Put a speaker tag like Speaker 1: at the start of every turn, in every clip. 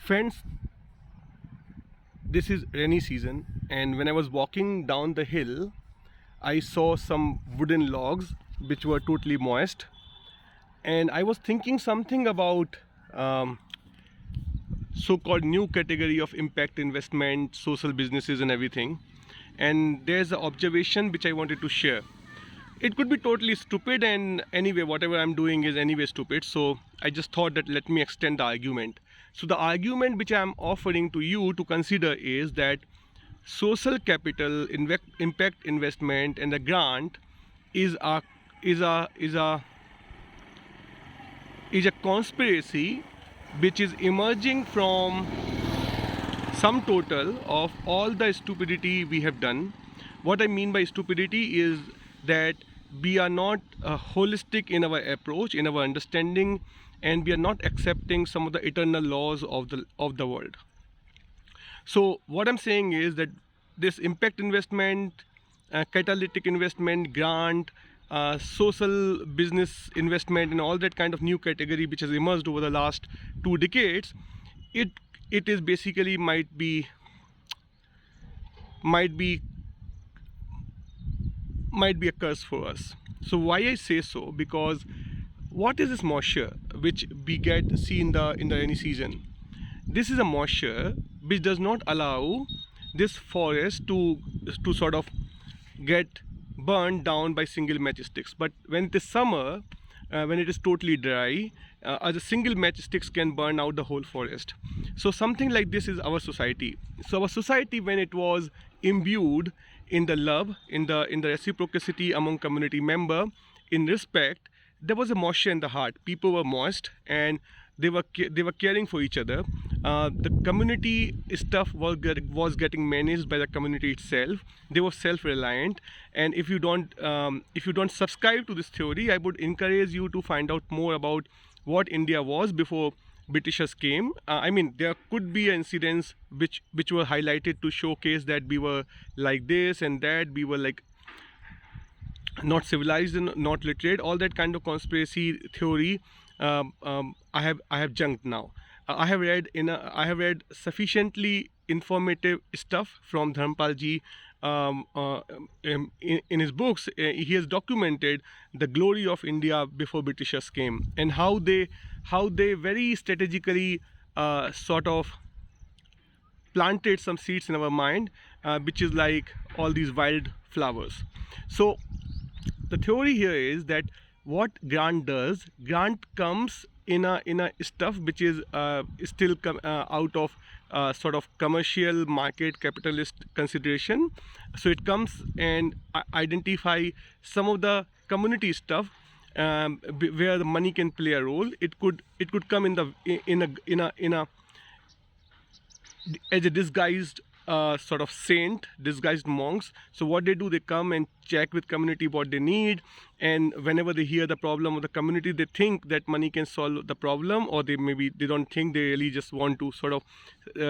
Speaker 1: Friends, this is rainy season, and when I was walking down the hill, I saw some wooden logs which were totally moist, and I was thinking something about um, so-called new category of impact investment, social businesses, and everything. And there's an observation which I wanted to share. It could be totally stupid, and anyway, whatever I'm doing is anyway stupid. So I just thought that let me extend the argument. So the argument which I'm offering to you to consider is that social capital, impact investment, and the grant is a is a is a is a conspiracy which is emerging from sum total of all the stupidity we have done. What I mean by stupidity is that we are not holistic in our approach, in our understanding, and we are not accepting some of the eternal laws of the world. So what I'm saying is that this impact investment, catalytic investment, grant, social business investment, and all that kind of new category which has emerged over the last 2 decades, it it is basically might be a curse for us. So why I say so? Because what is this moisture which we get see in the rainy season? This is a moisture which does not allow this forest to sort of get burned down by single matchsticks. But when it is summer, when it is totally dry, a single matchsticks can burn out the whole forest. So something like this is our society. So our society, when it was imbued in the love, in the reciprocity among community member, in respect, there was a moisture in the heart. People were moist, and they were caring for each other. The community stuff was getting managed by the community itself. They were self-reliant, and if you don't subscribe to this theory, I would encourage you to find out more about what India was before Britishers came. I mean, there could be incidents which were highlighted to showcase that we were like this and that. We were like not civilized and not literate. All that kind of conspiracy theory, I have junked now. I have read sufficiently informative stuff from Dharmpal ji. In his books, he has documented the glory of India before Britishers came, and how they very strategically sort of planted some seeds in our mind, which is like all these wild flowers. So the theory here is that what grant does, grant comes in a stuff which is still out of sort of commercial market capitalist consideration. So it comes and identify some of the community stuff, where the money can play a role. It could come in a as a disguised sort of saint, disguised monks. So what they do, they come and check with community what they need, and whenever they hear the problem of the community, they think that money can solve the problem, or they don't think, they really just want to sort of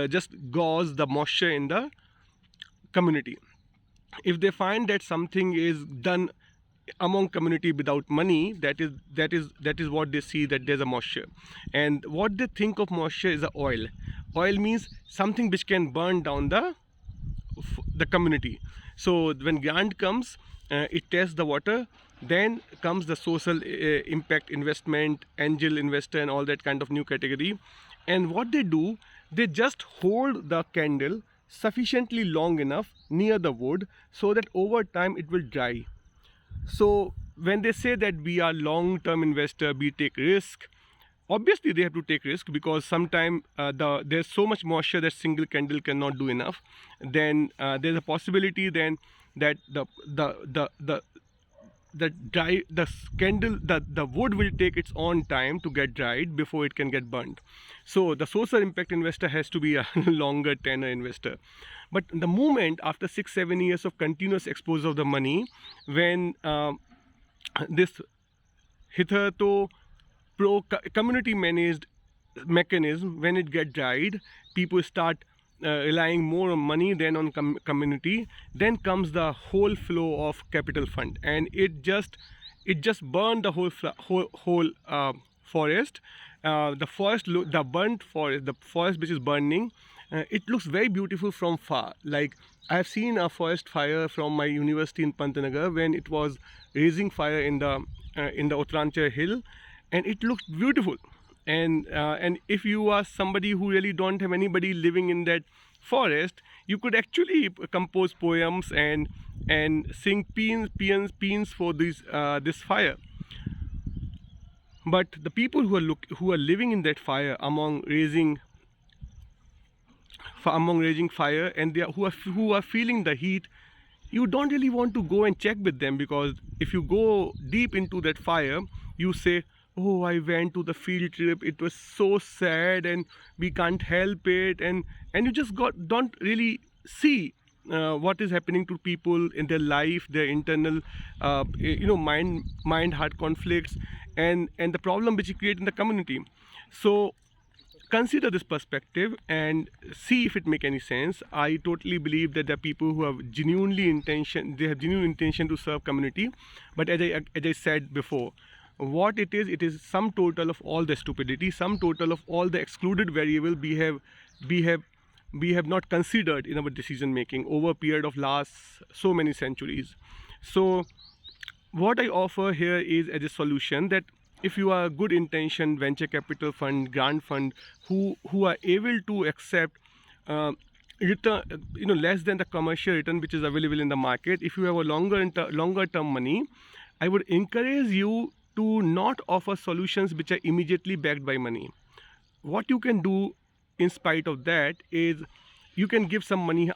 Speaker 1: just gauze the moisture in the community. If they find that something is done among community without money, that is what they see, that there's a moisture. And what they think of moisture is a oil. Oil means something which can burn down the community. So when grant comes, it tests the water. Then comes the social impact investment, angel investor, and all that kind of new category. And what they do, they just hold the candle sufficiently long enough near the wood so that over time it will dry. So when they say that we are long-term investor, we take risk. Obviously, they have to take risk, because sometimes there's so much moisture that single candle cannot do enough. Then there's a possibility then that the wood will take its own time to get dried before it can get burnt. So the social impact investor has to be a longer tenor investor. But the moment after 6-7 years of continuous exposure of the money, when this hitherto community managed mechanism, when it get dried, people start relying more on money than on community. Then comes the whole flow of capital fund, and it just burned the whole forest, the burnt forest, the forest which is burning, it looks very beautiful from far. Like, I have seen a forest fire from my university in Pantnagar when it was raising fire in the Uttaranchal hill, and it looked beautiful. And if you are somebody who really don't have anybody living in that forest, you could actually compose poems and sing peans for this fire. But the people who are living in that fire among raging fire, and who are feeling the heat, you don't really want to go and check with them, because if you go deep into that fire, you say, oh, I went to the field trip, it was so sad and we can't help it, and you just don't really see what is happening to people in their life, their internal mind heart conflicts, and the problem which you create in the community. So consider this perspective and see if it make any sense. I totally believe that there are people who have genuine intention to serve community, but as I said before, what it is sum total of all the stupidity, sum total of all the excluded variable we have not considered in our decision making over a period of last so many centuries. So what I offer here is as a solution, that if you are a good intention venture capital fund, grant fund, who are able to accept return, less than the commercial return which is available in the market, if you have a longer term money, I would encourage you to not offer solutions which are immediately backed by money. What you can do in spite of that is you can give some money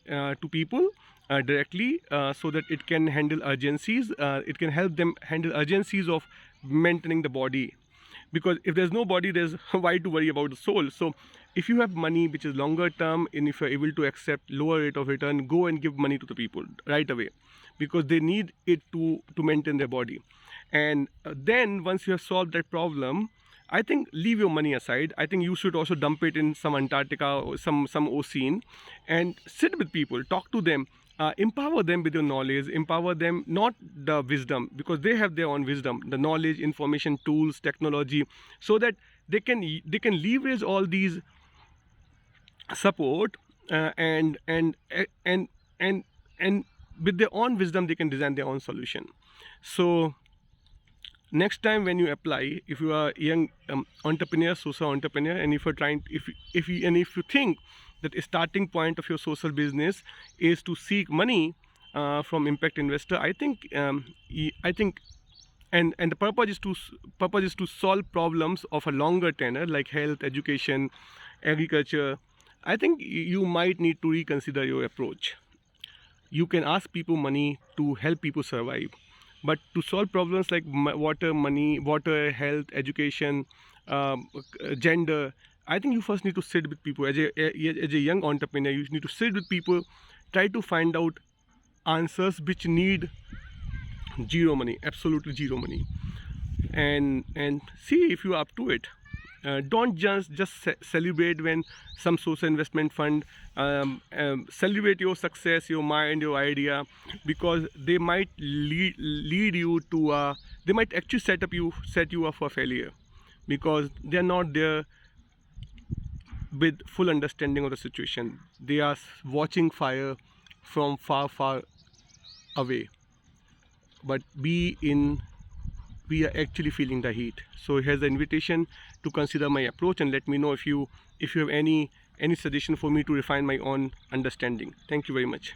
Speaker 1: to people directly, so that it can handle urgencies. It can help them handle urgencies of maintaining the body, because if there's no body, there's why to worry about the soul. So if you have money which is longer term, and if you're able to accept lower rate of return, go and give money to the people right away, because they need it to maintain their body. And then once you have solved that problem, I think leave your money aside. I think you should also dump it in some Antarctica or some ocean, and sit with people, talk to them, empower them with your knowledge, empower them, not the wisdom, because they have their own wisdom, the knowledge, information, tools, technology, so that they can leverage all these support, and with their own wisdom they can design their own solution. So next time when you apply, if you are a young entrepreneur, social entrepreneur, and if you're if you think that a starting point of your social business is to seek money from impact investor, I think and the purpose is to solve problems of a longer tenor, like health, education, agriculture, I think you might need to reconsider your approach. You can ask people money to help people survive, but to solve problems like water, health, education, gender, I think you first need to sit with people. As a young entrepreneur, you need to sit with people, try to find out answers which need zero money, absolutely zero money, and see if you are up to it. Don't just celebrate when some social investment fund celebrate your success, your mind, your idea, because they might lead you to they might actually set you up for failure, because they are not there with full understanding of the situation. They are watching fire from far away, but we are actually feeling the heat. So here's the invitation to consider my approach, and let me know if you have any suggestion for me to refine my own understanding. Thank you very much.